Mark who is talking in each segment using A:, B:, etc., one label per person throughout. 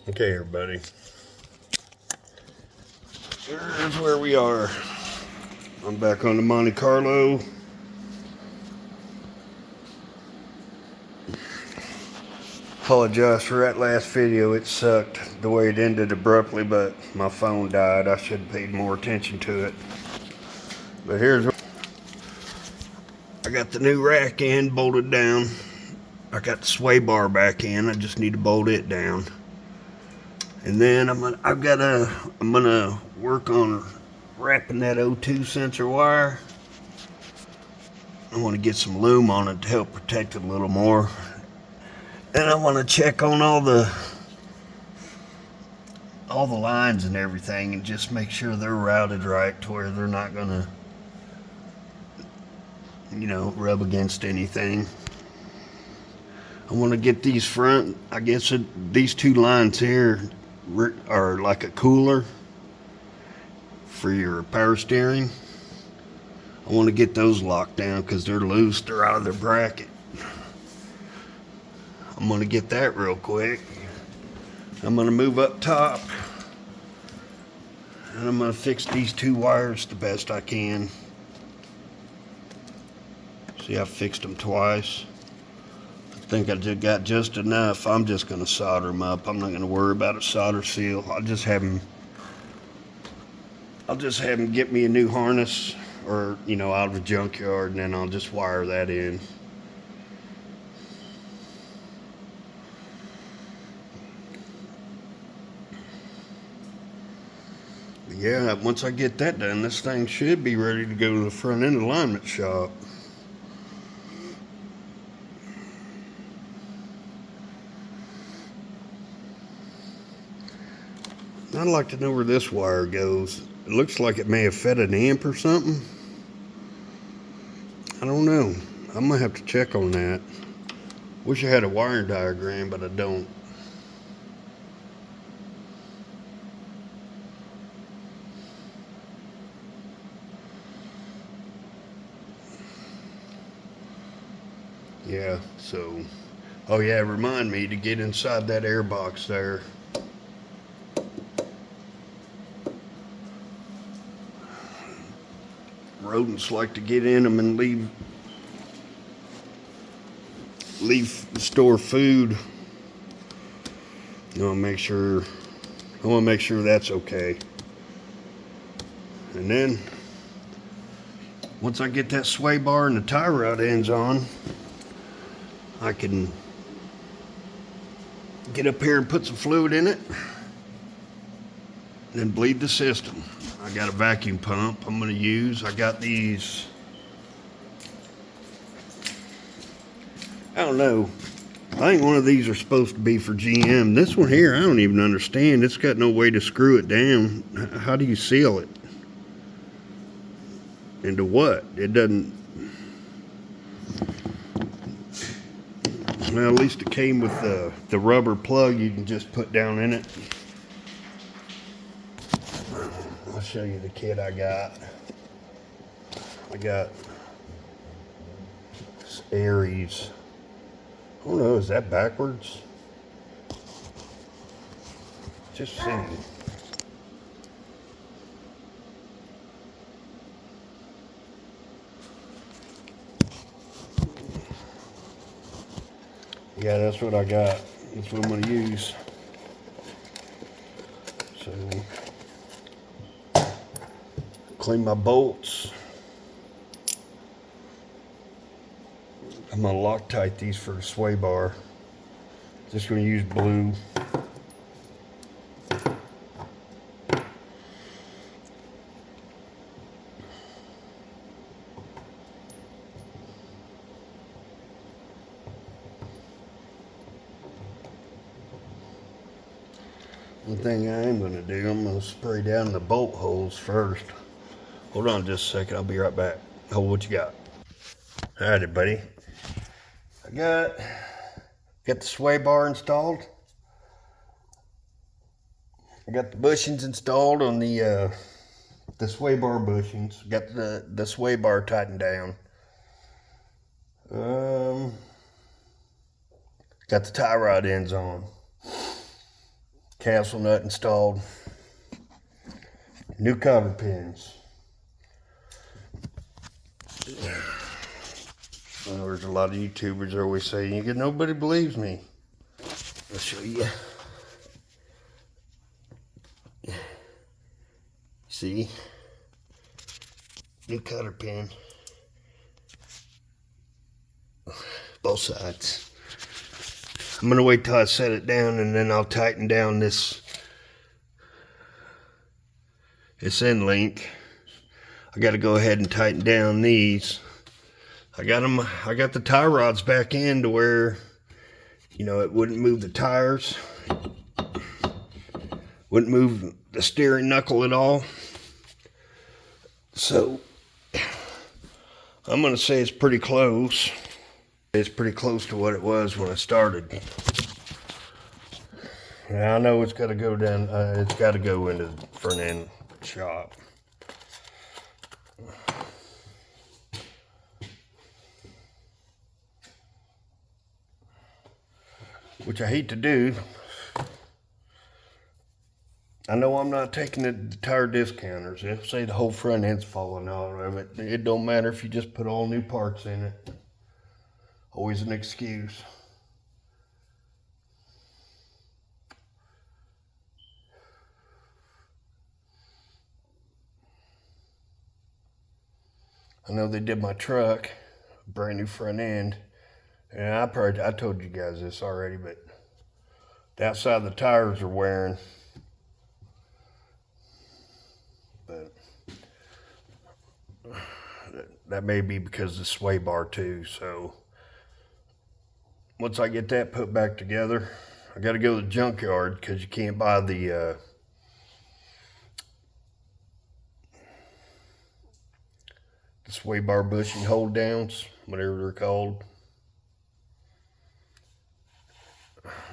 A: Okay, everybody. Here's where we are. I'm back on the Monte Carlo. Apologize for that last video. It sucked the way it ended abruptly, but my phone died. I should have paid more attention to it. But here's where I got the new rack in, bolted down. I got the sway bar back in. I just need to bolt it down. And then I'm gonna work on wrapping that O2 sensor wire. I want to get some loom on it to help protect it a little more. And I want to check on all the lines and everything and just make sure they're routed right to where they're not gonna, rub against anything. I want to get these front, these two lines here are like a cooler for your power steering. I want to get those locked down because they're loose, they're out of their bracket. I'm going to get that real quick. I'm going to move up top and I'm going to fix these two wires the best I can. See, I fixed them twice. I think I just got just enough. I'm just going to solder them up. I'm not going to worry about a solder seal. I'll just have them get me a new harness, or out of a junkyard, and then I'll just wire that in. Yeah, once I get that done, this thing should be ready to go to the front end alignment shop. I'd like to know where this wire goes. It looks like it may have fed an amp or something. I don't know. I'm gonna have to check on that. Wish I had a wiring diagram, but I don't. Yeah, so, oh yeah, remind me to get inside that air box there. Rodents like to get in them and store food. I want to make sure that's okay. And then once I get that sway bar and the tie rod ends on, I can get up here and put some fluid in it, and then bleed the system. I got a vacuum pump I'm going to use. I got these, I don't know, I think one of these are supposed to be for GM. This one here, I don't even understand. It's got no way to screw it down. How do you seal it? Into what? It doesn't. Well, at least it came with the rubber plug you can just put down in it. I'll show you the kit I got. I got this Aries. Oh no, is that backwards? Just saying. Yeah, that's what I got. That's what I'm going to use. So, clean my bolts. I'm going to Loctite these for the sway bar. Just going to use blue. One thing I am going to do, I'm going to spray down the bolt holes first. Hold on just a second, I'll be right back. Hold what you got. Alrighty, buddy. I got the sway bar installed. I got the bushings installed on the sway bar bushings. Got the sway bar tightened down. Got the tie rod ends on. castle nut installed. New cover pins. There's a lot of YouTubers always say, nobody believes me. I'll show you. See? New cutter pin. Both sides. I'm gonna wait till I set it down and then I'll tighten down this end link. I gotta go ahead and tighten down these. I got the tie rods back in to where, it wouldn't move the tires. Wouldn't move the steering knuckle at all. So, I'm gonna say it's pretty close. It's pretty close to what it was when I started. Yeah, I know it's got to go down. It's got to go into the front end shop. Which I hate to do. I know I'm not taking the tire discounters. If say the whole front end's falling out of it, it don't matter if you just put all new parts in it. Always an excuse. I know they did my truck, brand new front end, and I told you guys this already, but the outside of the tires are wearing. But that may be because of the sway bar too. So once I get that put back together, I got to go to the junkyard because you can't buy the sway bar bushing hold downs, whatever they're called.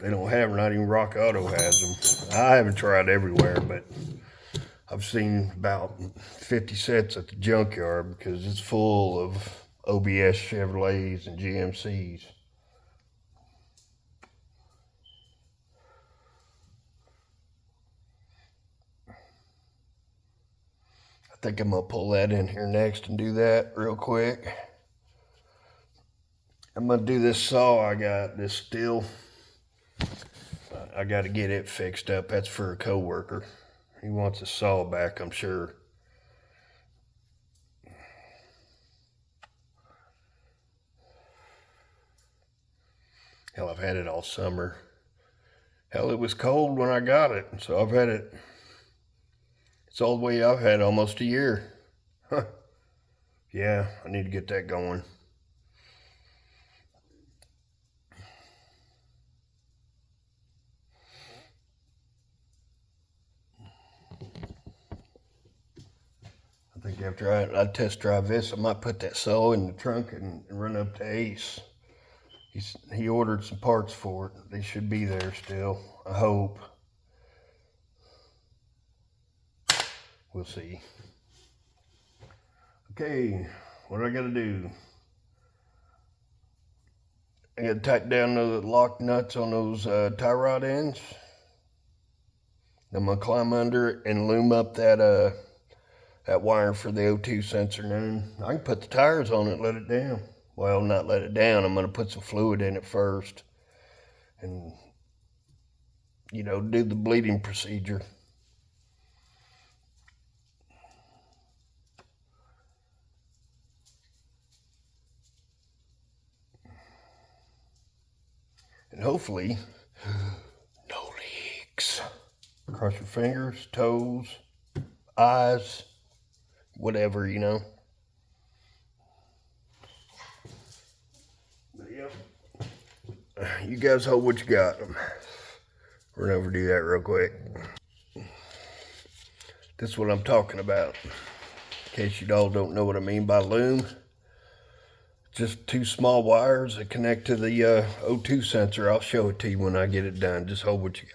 A: They don't have them, not even Rock Auto has them. I haven't tried everywhere, but I've seen about 50 sets at the junkyard because it's full of OBS Chevrolets and GMCs. I think I'm gonna pull that in here next and do that real quick. I'm gonna do this saw I got, this steel. I gotta get it fixed up. That's for a coworker. He wants a saw back, I'm sure. Hell, I've had it all summer. Hell, it was cold when I got it, so I've had it. It's all the way I've had almost a year. Huh. Yeah, I need to get that going. I think after I test drive this, I might put that saw in the trunk and run up to Ace. He ordered some parts for it. They should be there still, I hope. We'll see. Okay, what do I gotta do? I gotta tighten down those lock nuts on those tie rod ends. I'm gonna climb under it and loom up that wire for the O2 sensor. And then I can put the tires on it and let it down. Well, not let it down. I'm gonna put some fluid in it first and, do the bleeding procedure. And hopefully, no leaks. Cross your fingers, toes, eyes, whatever, But yeah, you guys hold what you got. We're gonna overdo that real quick. This is what I'm talking about. In case you all don't know what I mean by loom. Just two small wires that connect to the O2 sensor. I'll show it to you when I get it done. Just hold what you got.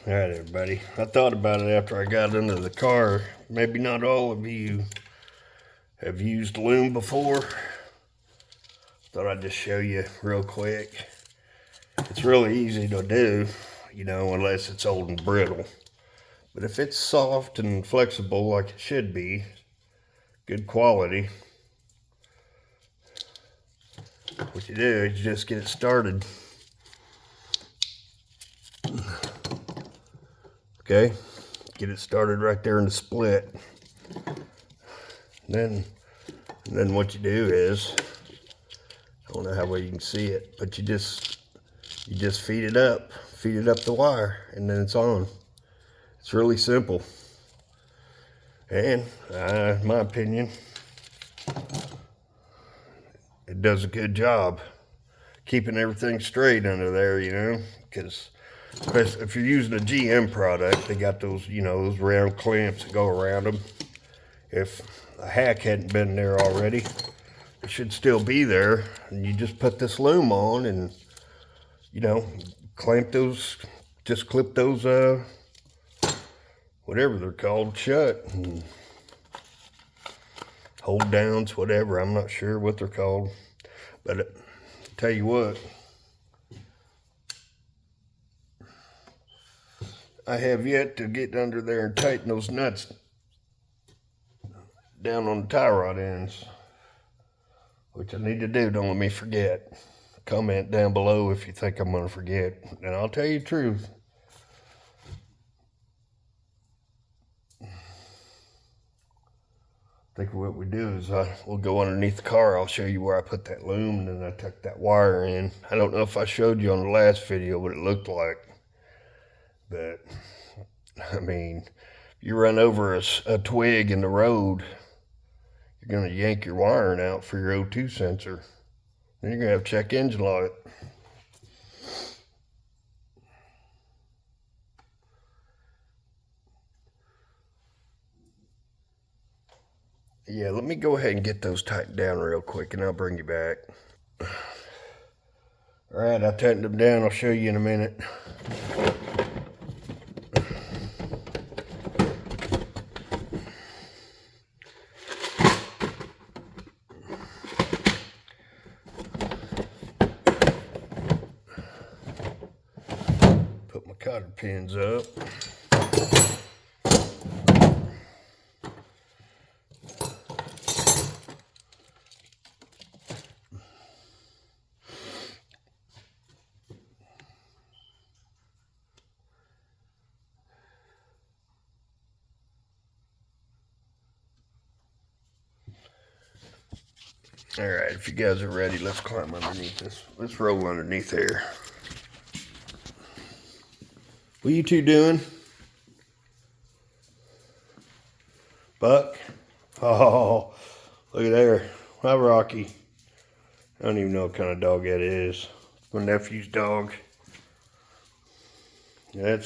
A: All right, everybody. I thought about it after I got into the car. Maybe not all of you have used loom before. Thought I'd just show you real quick. It's really easy to do. you know, unless it's old and brittle. But if it's soft and flexible like it should be, good quality, what you do is you just get it started. Okay, get it started right there in the split. Then what you do is, I don't know how well you can see it, but you just feed it up the wire, and then it's on. It's really simple, and in my opinion, it does a good job keeping everything straight under there, you know, because if you're using a GM product, they got those, you know, those round clamps that go around them. If a hack hadn't been there already, it should still be there, and you just put this loom on and, you know, clamp those, just clip those, whatever they're called, shut, and hold downs, whatever. I'm not sure what they're called, but tell you what, I have yet to get under there and tighten those nuts down on the tie rod ends, which I need to do. Don't let me forget. Comment down below if you think I'm going to forget, and I'll tell you the truth. I think what we do is we'll go underneath the car. I'll show you where I put that loom, and then I tuck that wire in. I don't know if I showed you on the last video what it looked like, but I mean, if you run over a twig in the road, you're going to yank your wiring out for your O2 sensor. Then you're going to have to check engine light. Yeah, let me go ahead and get those tightened down real quick, and I'll bring you back. All right, I tightened them down. I'll show you in a minute. Put my cotter pins up. All right, if you guys are ready, let's climb underneath this. Let's roll underneath here. What are you two doing? Buck? Oh, look at there. Hi, Rocky. I don't even know what kind of dog that is. My nephew's dog. Yeah,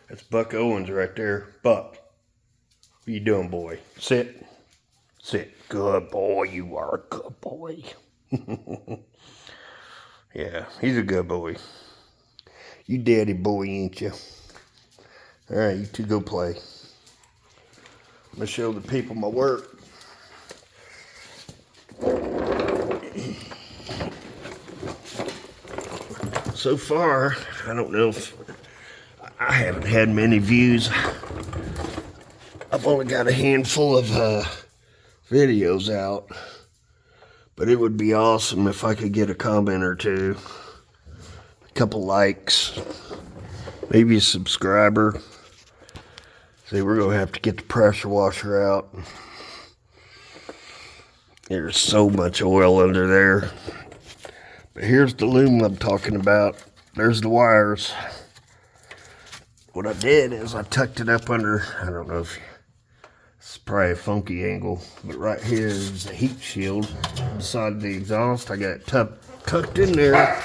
A: that's Buck Owens right there. Buck, what are you doing, boy? Sit. Sit. Good boy. You are a good boy. Yeah, he's a good boy. You daddy boy, ain't you? All right, you two go play. I'm going to show the people my work. So far, I don't know if I haven't had many views. I've only got a handful of videos out, but it would be awesome if I could get a comment or two, a couple likes, maybe a subscriber. See, we're gonna have to get the pressure washer out. There's so much oil under there. But here's the loom I'm talking about. There's the wires. What I did is I tucked it up under, I don't know if it's probably a funky angle, but right here is the heat shield beside the exhaust. I got it tucked in there